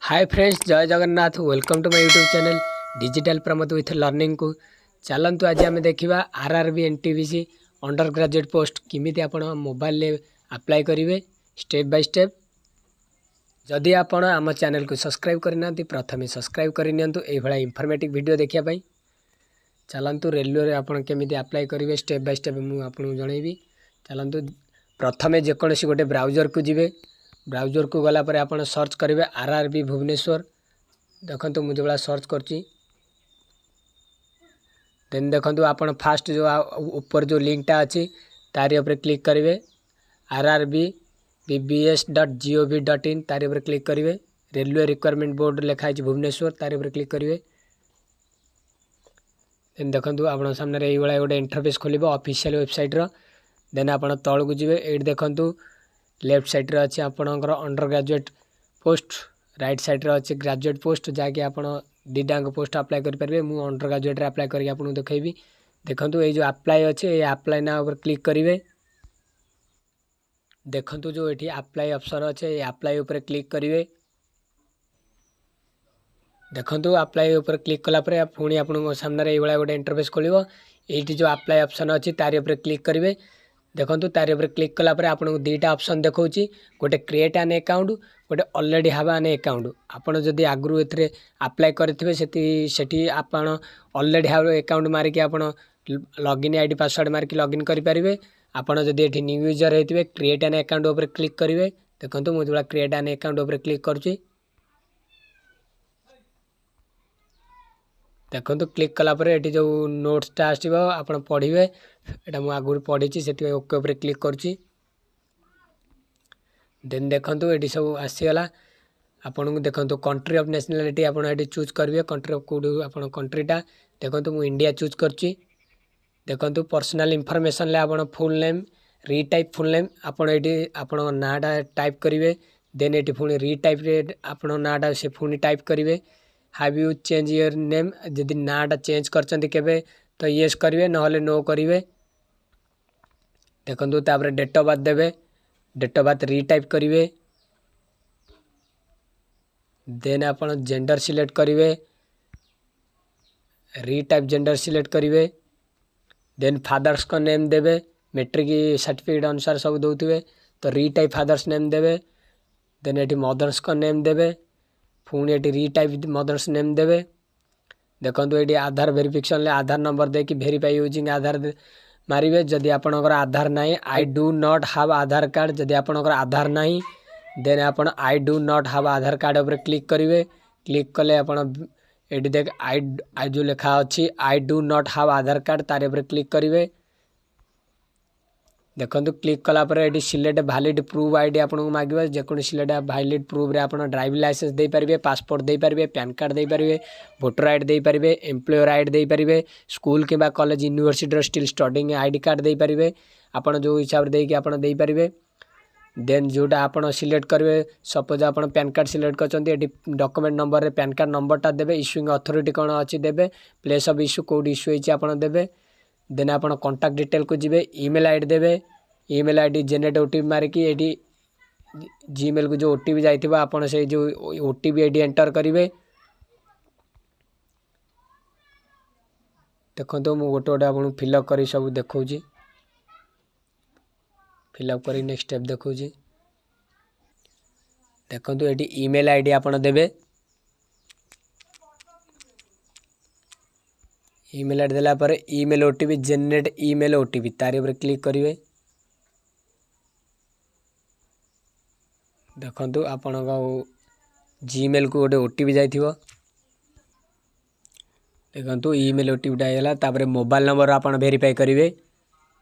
हाय friends, जय Jagannath. Welcome to my YouTube channel digital Pramod with learning को। चलतु आज आम देखा RRB NTPC undergraduate post किमिति आपण मोबाइल अप्लाई करेंगे स्टेप बाय स्टेप। जदि आपण आम चैनल को सब्सक्राइब करना प्रथम सब्सक्राइब करनी ये इनफॉर्मेटिव वीडियो देखा। चलतु रेलवे आपड़ केमी अप्लाई करेंगे स्टेप बाय स्टेप मुझे जनइबी। चलतु प्रथम जेकोसी गोटे ब्राउजर को जी, ब्राउजर को गलापर आप सर्च करेंगे आरआरबी भुवनेश्वर। देखो मुझे जो सर्च करची देन देखो आप फास्ट जो ऊपर जो लिंकटा अच्छी तारी उपर क्लिक करेंगे rrbs.gov.in तारी उपर क्लिक करेंगे। रेलवे रिक्वायरमेंट बोर्ड लिखाई भुवनेश्वर तारी उपर क्लिक करेंगे। देन देखो आप सामने ये गोटे इंटरफेस खोल ऑफिशियल वेबसाइट रो। देन आप तौल को जी ये देखो लेफ्ट साइड अच्छे आपणकर under graduate post, right side अच्छे ग्रेजुएट पोस्ट जहाँकि आप दीटाक पोस्ट अप्लाई करेंगे। मुझे अंडर ग्रेजुएट अप्लाई करके आपको देखी। देखो ये जो अप्लाई अच्छे ये अप्लाई ना ऊपर क्लिक करेंगे। देखो जो ये अप्लाई ऑप्शन अच्छे ये अप्लाई ऊपर क्लिक करेंगे। देखो अप्लाई ऊपर क्लिक कलापर पुणी आप सामने ये गोटे इंटरफेस खोल। ये जो अप्लाई ऑप्शन अच्छी तारी उपर क्लिक करेंगे। देखो तार उपर क्लिक कलापर आपको दुईटा ऑप्शन देखा गोटे क्रिएट एन अकाउंट, गोटे ऑलरेडी हैव एन अकाउंट। आपड़ जदि आगु ए अप्लाई करेंगे से आप ऑलरेडी हैव अकाउंट मारिकी आप लॉगिन आईडी पासवर्ड मारिकी लॉगिन करेंगे। आपड़ जदि ये न्यू यूजर होते क्रिएट एन अकाउंट उपर क्लिक करेंगे। देखो मुझे जो क्रिएट एन अकाउंट उपर क्लिक करुँची। देखो क्लिक कलापर ये जो नोट्सटा आसो आप पढ़े। यहाँ मुझे आगुरी पढ़ी से ओके उपर क्लिक करुँची। देन देखो ये सब आसीगला। आपन को देखो कंट्री ऑफ नेशनलिटी आप चूज करेंगे। कंट्री ऑफ कौट आप कंट्रीटा देखो मुझे इंडिया चूज करुँची। देखो पर्सनल इनफॉरमेशन ले आप full name retype full name आप नाटा टाइप करेंगे। देन ये पुणी रीटाइप आप नाटा से पुणी टाइप करेंगे। Have you change your name जदि नाटा चेंज कर तो येस करेंगे ना नो करेंगे। देखो तापर डेट ऑफ बर्थ देवे, डेट ऑफ बर्थ रीटाइप करेंगे। देन आप जेंडर सिलेक्ट करेंगे, रीटाइप जेंडर सिलेक्ट करेंगे। देन फादर्स का नेम देवे, मैट्रिक सर्टिफिकेट अनुसार सब दौथे तो रीटाइप फादर्स नेम देवे। देन ये मदर्स का नेम देवे, पुणी ये रीटाइप मदर्स नेम देवे। देखो ये आधार वेरिफिकेशन आधार नंबर देकी वेरीफाई यूजिंग आधार मारे। जदि आपणकर आधार ना I do not have Aadhaar card, जदि आपणकर आधार ना देन आप I do not have Aadhaar card उपर क्लिक करेंगे। क्लिक कले आप देख आई जो लिखा अच्छी I do not have Aadhaar card तार उपर क्लिक करेंगे। देखो क्लिक कलापर ये सिलेक्ट वैलिड प्रूफ आईडी आपको मांगे। जेको सिलेक्ट वैलिड प्रूफ आप ड्राइविंग लाइसेंस दे पारे, पासपोर्ट दे पारे, पैन कार्ड दे पारे, वोटर आईडी दे पारे, एम्प्लॉयर आईडी दे पारे, स्कूल किंबा college university still studying ID card दे पारे। आप जो हिसाब से दे पारे। देन जोटा आप सिलेक्ट करेंगे सपोज आप पैन कार्ड सिलेक्ट कर डॉक्यूमेंट नंबर पैन कार्ड नंबरटा देवे, इश्यूइंग अथॉरिटी कौन अच्छी देवे, place of issue Kaut issue होती देवे। देन आप कॉन्टैक्ट डिटेल को जी ईमेल आईडी देवे, ईमेल आईडी जेनेरेट ओटीपी मारिकी ये जीमेल को जो ओटीपी जाइए आप जो ओटीपी ये एंटर करेंगे। देखो तो मुझे गोटे गोटे आपको फिलअप कर सब देखा, फिलअप कर नेक्स्ट स्टेप देखा। देखो ये ईमेल आईडी आप देवे, ईमेल आईडी देला पर email OTP generate email OTP तारी उपर क्लिक करेंगे। देखो आपण जीमेल को गोटे ओटीपी जाइथिबो। देखो ईमेल ओटीपी आईगला। तापर मोबाइल नंबर आप वेरीफाई करेंगे।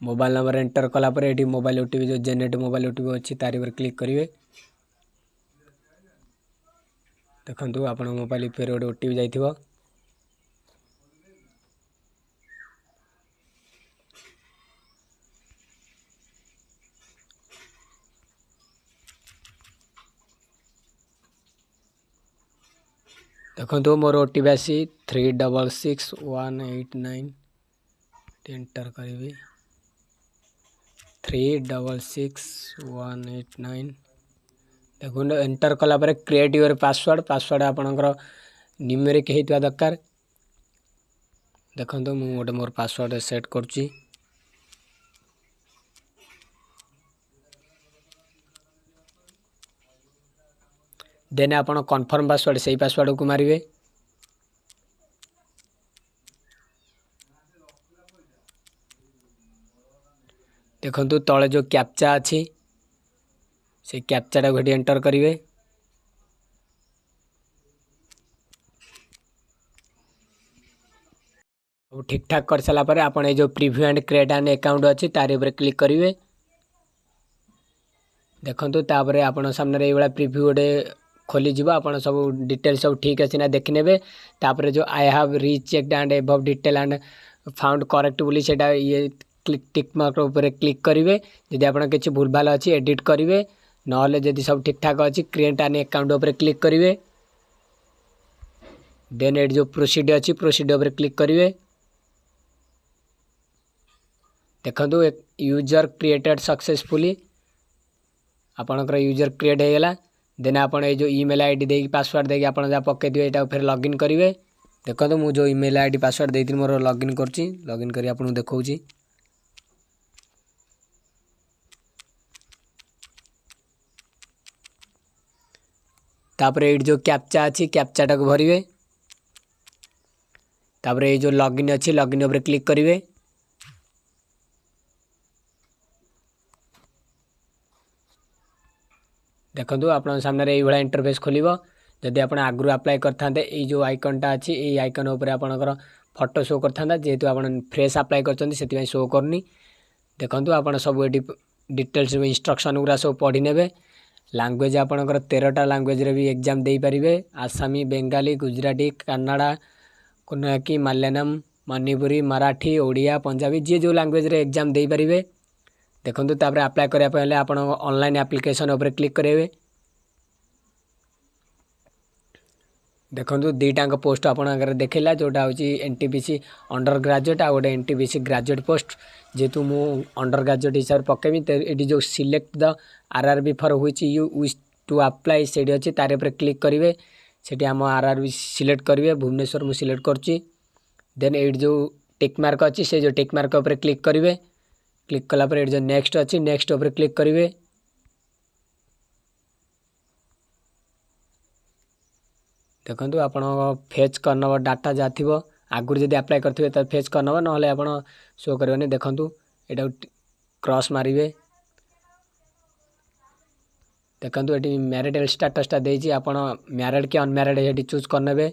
मोबाइल नंबर एंटर कलापर ये मोबाइल ओटीपी जो जेनेरेट मोबाइल ओटीपी अच्छी तारी उपर क्लिक करेंगे। देखो आप मोबाइल फिर गोटे ओटीपी जाइथिबो। देखो मोर ओटीपी आसी 366189 एंटर करी 366189 देखो एंटर कला पर क्रिएट योर पासवर्ड पासवर्ड आपणकर न्यूमेरिक होता दरकार देखो मुझे गोटे मोर पासवर्ड सेट करुच्ची देन आप कन्फर्म पासवर्ड से पासवर्ड को मारे देखो तले जो कैप्चा अच्छी से कैप्चाटा को एंटर करेंगे सब ठीक ठाक कर सारापर आप जो preview and create an account अच्छी तार ऊपर क्लिक करेंगे देखो तापर आप सामने ये प्रिव्यू गोटे खोली आप सब डिटेल सब ठीक अच्छे ना देखने तापर जो I have rechecked and above detail and found correct बोली सेटा ये टिक मार्क ऊपर क्लिक करेंगे जदि आप किसी भूल भाल अच्छी एडिट करेंगे ना जदि सब ठीक ठाक अच्छी क्रिएट एन अकाउंट ऊपर क्लिक करेंगे देन ये जो प्रोसीड अच्छी प्रोसीड ऊपर क्लिक करेंगे देखो यूजर क्रिएटेड सक्सेसफुली आपणकर यूजर क्रिएट हो गला देन आप जो ईमेल आईडी दे पासवर्ड देके आप जहाँ पकई दिए यहाँ फिर लॉगिन करेंगे देखो मुझे जो ईमेल आईडी पासवर्ड देती मोर लॉगिन करची लॉगिन करी आपको देखौची तापर ये जो कैप्चा अच्छी कैप्चाटा को भरवे तापर ये जो लॉगिन अच्छी लॉगिन ऊपर क्लिक करेंगे देखो आप सामने ये इंटरफेस खोल जदि आप आगु अप्लाई करते जो आइकनटा अच्छी ये आइकन उपर आपंकर फोटो शो करता जेहेतु आप फ्रेश अप्लाई कर शो करनी देखो आप सब ये डिटेल्स इंस्ट्रक्शन गुरा सब पढ़ी ने लैंग्वेज आपंकर 13टा लैंग्वेज रे भी एग्जाम दे पारे आसामी बेंगाली गुजराती कन्नड़ा कोनाकी मलयालम मणिपुरी मराठी ओडिया पंजाबी जी जो लैंग्वेज रे एग्जाम दे पारे देखो तापर अप्लाई करने आप ऑनलाइन एप्लिकेशन उपर क्लिक करेंगे देखो दुईटाक पोस्ट आप देखला जोटा हूँ एनटीपीसी अंडर ग्रेजुएट आ गए एनटीपीसी ग्रेजुएट पोस्ट जेहेतु मु अंडर ग्रेजुएट हिसाब से पकेबी ये जो select the RRB for which you wish to apply से अच्छी तार पर क्लिक करेंगे से आम आरआरबी सिलेक्ट करेंगे भुवनेश्वर मुझे सिलेक्ट करुच्ची देन ये जो टिक मार्क अच्छी से जो टिक मार्क उपर क्लिक करेंगे क्लिक कलापर ये जो नेक्स्ट अच्छी नेक्स्ट उपर क्लिक करेंगे देखो आप फेच करनब डाटा जहाँ थी आगुरी जब अप्लाई करेंगे तो फेच करनब ना आप शो कर देखूँ यहाँ क्रॉस मारे देखो ये मैरिटल स्टेटसटा देती आप मैरिड कि अनमैरिड ये चूज करने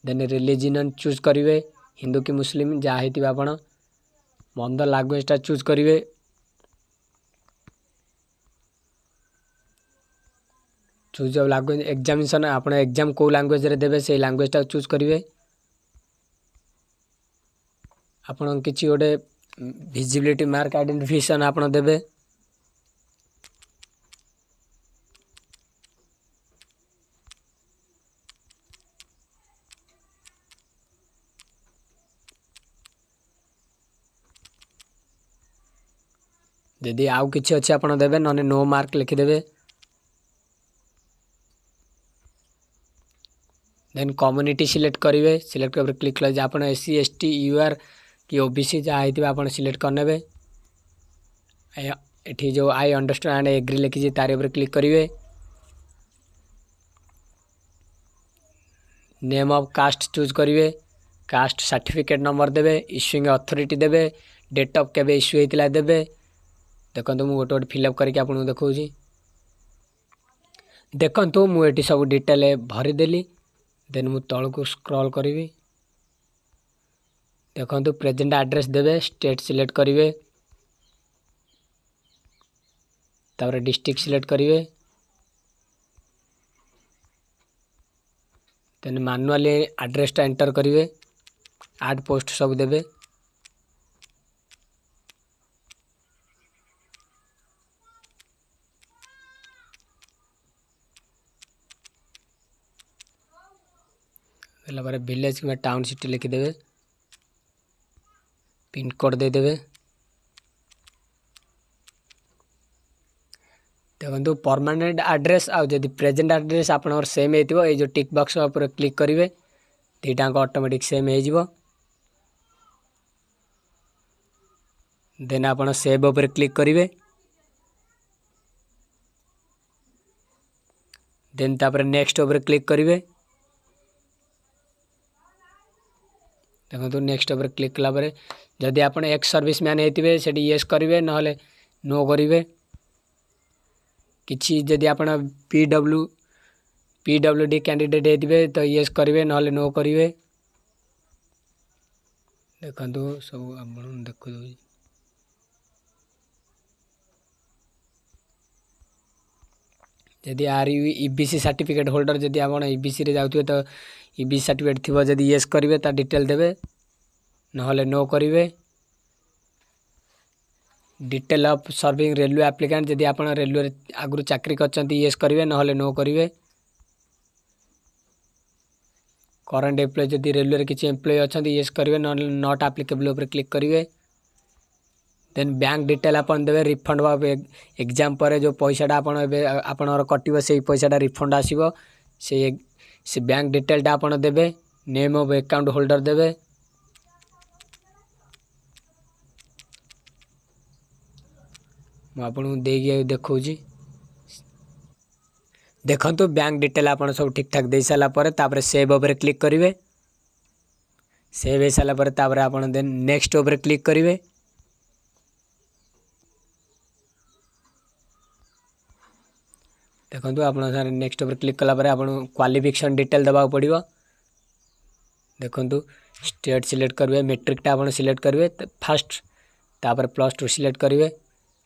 देन रिलीजन चूज करेंगे हिंदू कि मुस्लिम जहाँ होती आप मदर लैंग्वेजटा चूज करेंगे चूज ऑफ लैंग्वेज एग्जामिनेशन आप एग्जाम को लैंग्वेज रे देबे से लैंग्वेजटा चूज करेंगे आपन किसी गोटे विजिबिलिटी मार्क आइडेंटिफिकेशन आप देबे जदि आउ किसी अच्छे आप देवे ना नो मार्क लिखिदेवे देन कम्युनिटी सिलेक्ट करेंगे सिलेक्ट कर क्लिक कर आप एससी एसटी यूआर कि ओबीसी जहाँ होती आप सिलेक्ट करने ये जो आई अंडरस्टैंड एंड एग्री लिखी तार ऊपर क्लिक करेंगे नेम ऑफ कास्ट चूज करेंगे कास्ट सर्टिफिकेट नंबर देवे इश्यूइंग अथॉरिटी देवे डेट ऑफ केबे इश्यू होता देवे देखो मुझे गोटे गोटे फिलअप करके आपको देखा देखु मुझे सब डिटेल भरीदेली देन मु तल को स्क्रॉल करी देखो प्रेजेंट एड्रेस देवे स्टेट सिलेक्ट करेंगे तापर डिस्ट्रिक्ट सिलेक्ट करेंगे देन मैनुअली एड्रेसटा एंटर करेंगे ऐड पोस्ट सब देवे विलेज कि टाउन सिटी लिखिदेवे पिन कोड देदेवे देखो परमानेंट एड्रेस आउ जदि प्रेजेंट एड्रेस आपनर सेम हेतिबो ए जो टिक बॉक्स ऊपर क्लिक करिवे दीटाक ऑटोमेटिक सेम हो जिवो देन आपण सेव ऊपर क्लिक करिवे देन तापर नेक्स्ट ऊपर क्लिक करिवे देखो नेक्स्ट ऊपर क्लिक कला परे जदि आपण एक्स सर्विस मैन हेतिबे सेठी यस करिवे नहले नो करिवे किछि जदि आपण पीडब्ल्यूडी कैंडिडेट हेतिबे तो यस करिवे नहले नो करिवे देखंतु सब आपण देखु दो जदि are you EBC certificate holder जदि आपण ईबीसी रे जाउथिबे तो ईबीसी सर्टिफिकेट थिबो जदि यस करिवे ता डिटेल देबे नहले नो करिवे detail of serving railway applicant जदि आपण रेलवे आगु चाकरी करचंती यस करिवे नहले नो करिवे करंट एम्प्लॉय जदि रेलवे रे किछि एम्प्लॉय अछंती यस करिवे नहले नॉट एप्लीकेबल ऊपर क्लिक करिवे देन बैंक डिटेल आपण देबे रिफंड बा एग्जाम पर जो पैसाटा आपण एबे आपणर कटिबो सेही पैसाटा रिफंड आसीबो से बैंक डिटेलटा आपण देबे नेम ऑफ अकाउंट होल्डर देबे म आपन देगी देखौजी देखंतु बैंक डिटेल आपण सब ठीक ठाक दे साला पर तापर सेव ऊपर क्लिक करिवे सेव हे साला पर तापर आपण देन नेक्स्ट ऊपर क्लिक करिवे देखंतु आपण सारे नेक्स्ट ऊपर क्लिक कला पर आपण क्वालिफिकेशन डिटेल दबा पड़िबो देखंतु स्टेट सिलेक्ट करिवे मैट्रिक टा आपण सिलेक्ट करिवे फर्स्ट तापर +2 सिलेक्ट करिवे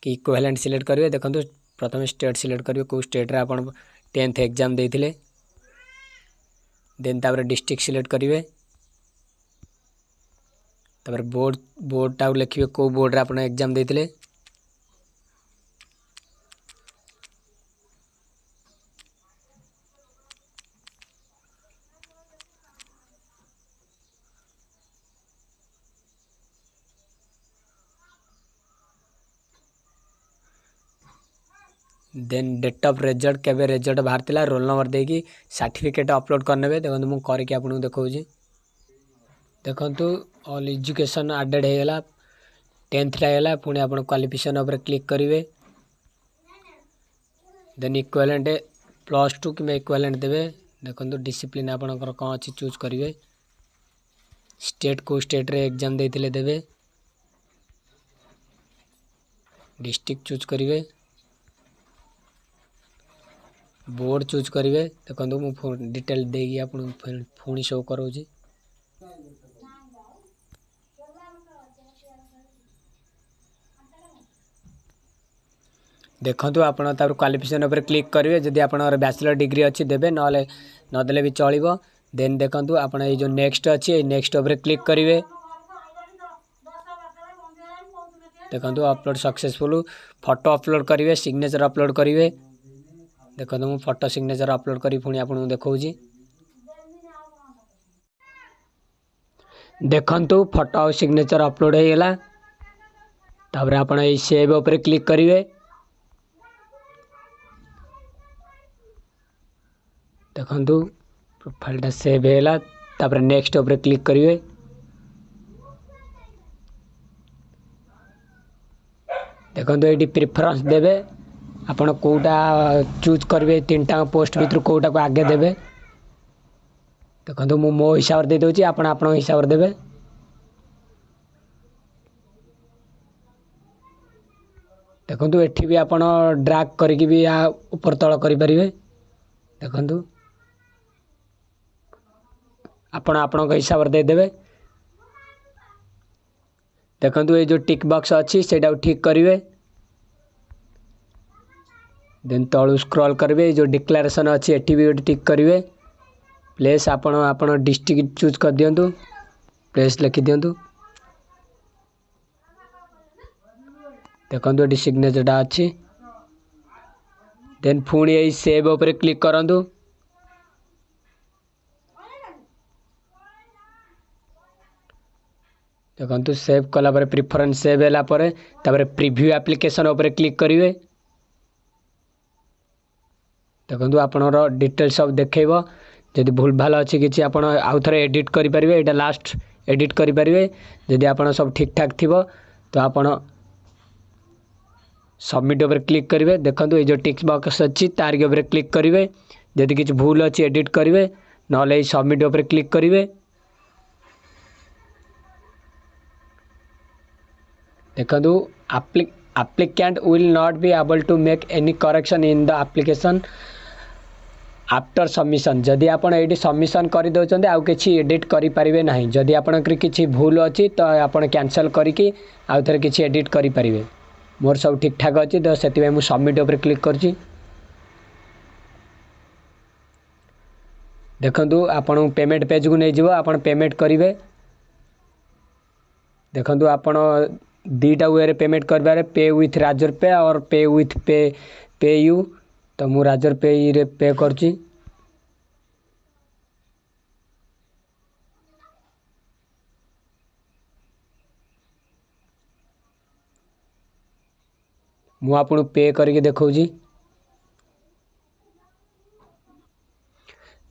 कि इक्विवेलेंट सिलेक्ट करिवे देखंतु प्रथम स्टेट सिलेक्ट करिवे को स्टेट रे आपण 10th एग्जाम देथिले देन तापर डिस्ट्रिक्ट सिलेक्ट करिवे तापर बोर्ड टा लिखिवे को बोर्ड रे आपण एग्जाम देथिले देन डेट ऑफ रिजल्ट केबे रिजल्ट बाहरतिला रोल नंबर देकी सर्टिफिकेट अपलोड करनेबे देखंतु मु करके आपन देखौजी देखंतु ऑल एजुकेशन एडेड हे गेला 10th ला गेला पुनी आपन क्वालिफिकेशन ऊपर क्लिक करिवे देन इक्विवेलेंट +2 कि इक्विवेलेंट देबे देखंतु डिसिप्लिन आपनकर कोन अछि चूज करिवे स्टेट को स्टेट रे एग्जाम देथिले देबे डिस्ट्रिक्ट चूज करिवे बोर्ड चूज करिवे देखंतु मु डिटेल देगी आपन पुनी शो करोजी देखंतु आपण तार क्वालिफिकेशन ऊपर क्लिक करिवे जदि आपनर बैचलर डिग्री अछि देबे नले न देले भी चलिबो देन देखंतु आपण ए जो नेक्स्ट अछि नेक्स्ट ऊपर क्लिक करिवे देखंतु अपलोड सक्सेसफुल फोटो अपलोड करिवे सिग्नेचर अपलोड करिवे देखो मु फोटो सिग्नेचर अपलोड करी पुणी आपन देखौजी देखंतु फोटो और सिग्नेचर अपलोड हो गला तापर आपन ए सेव ऊपर क्लिक करिवे देखंतु प्रोफाइल टा सेव हैला तापर नेक्स्ट ऊपर क्लिक करिवे देखंतु एडी प्रेफरेंस देबे आपण कोटा चूज करिवे तीनटा पोस्ट भीतर कोटा को आगे देबे देखंतु मो हिसाब दे दोची आपण आपण हिसाब देबे देखंतु एठी भी आपण ड्रैग करके भी या ऊपर तळ करि परिवे देखंतु आपण आपण हिसाब दे देबे देखंतु ए जो टिक बॉक्स अछि सेटा ठीक करिवे देन तळु स्क्रॉल करबे जो डिक्लेरेशन अछि एठी भी टिक करिवे प्लेस आपण आपण डिस्ट्रिक्ट चूज कर दियंतु प्लेस लिखि दियंतु देखंतु एठी सिग्नेचर डा अछि देन पुणी ए सेव ऊपर क्लिक करंतु देखंतु सेव कला पर प्रेफरेंस सेव हैला पर तापर प्रीव्यू एप्लीकेशन ऊपर क्लिक करिवे देखो आपणर डिटेल सब देखो जदि भूल भाल अच्छी किसी आप आउ थे एडिट करेंगे यहाँ लास्ट एडिट करेंगे जदि आप सब ठीक ठाक थी तो आप सबमिट उपर क्लिक करेंगे देखो ये जो टिक बॉक्स अच्छी तार उपर क्लिक करेंगे जदि किसी भूल अच्छी एडिट करेंगे ना सबमिट उपर क्लिक करेंगे देखो applicant will not be able to make any correction in the application after submission जदि आपड़ ये सबमिशन कर दौरान आउ कि एडिट करेंगे ना जदि आपंकर किसी भूल अच्छी तो आप कैंसल करके आउ थे किसी एडिट करेंगे मोर सब ठीक ठाक अच्छी तो से मुझे सबमिट उपर क्लिक कर देखु आपण पेमेंट पेज को नहीं जीव आप पेमेंट करेंगे देखु आपण दीटा वे पेमेंट कर पे विथ राजर पे और पे विथ पे यू तो मु राजर पे रे पे करची मु आपन पे करके देखौजी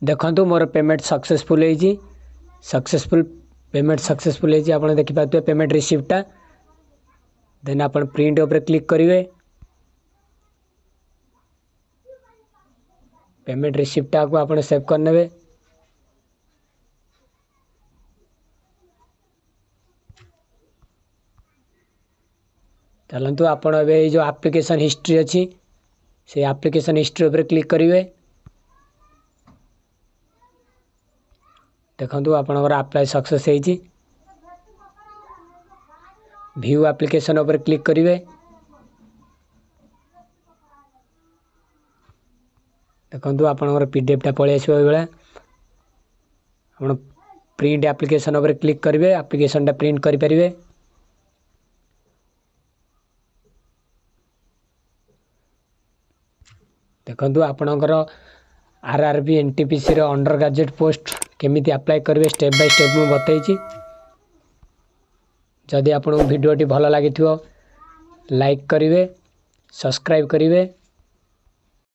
देखंतु मोर पेमेंट सक्सेसफुल है सक्सेसफुल पेमेंट सक्सेसफुल है आप देखि पाते पेमेंट रिसीव्टा देन आपण प्रिंट उपर क्लिक करेंगे पेमेंट रिसीप्टा को आप सेव करने चलतु आपण ए जो एप्लिकेशन हिस्ट्री अच्छी से एप्लिकेशन हिस्ट्री उपर क्लिक करेंगे देखो आपणकर अप्लाई सक्सेस होती व्यू एप्लिकेशन उपर क्लिक करेंगे देखो आपणकर पीडीएफटा पलि आसो ये आप प्रिंट एप्लिकेशन उपर क्लिक करेंगे एप्लिकेशनटा प्रिंट करेंगे देखो आपणकर RRB NTPC undergraduate post केमिति अप्लाई करेंगे स्टेप बाय स्टेप मु बताई जदि आपको वीडियोटी भल लगी लाइक करेंगे सब्सक्राइब करेंगे।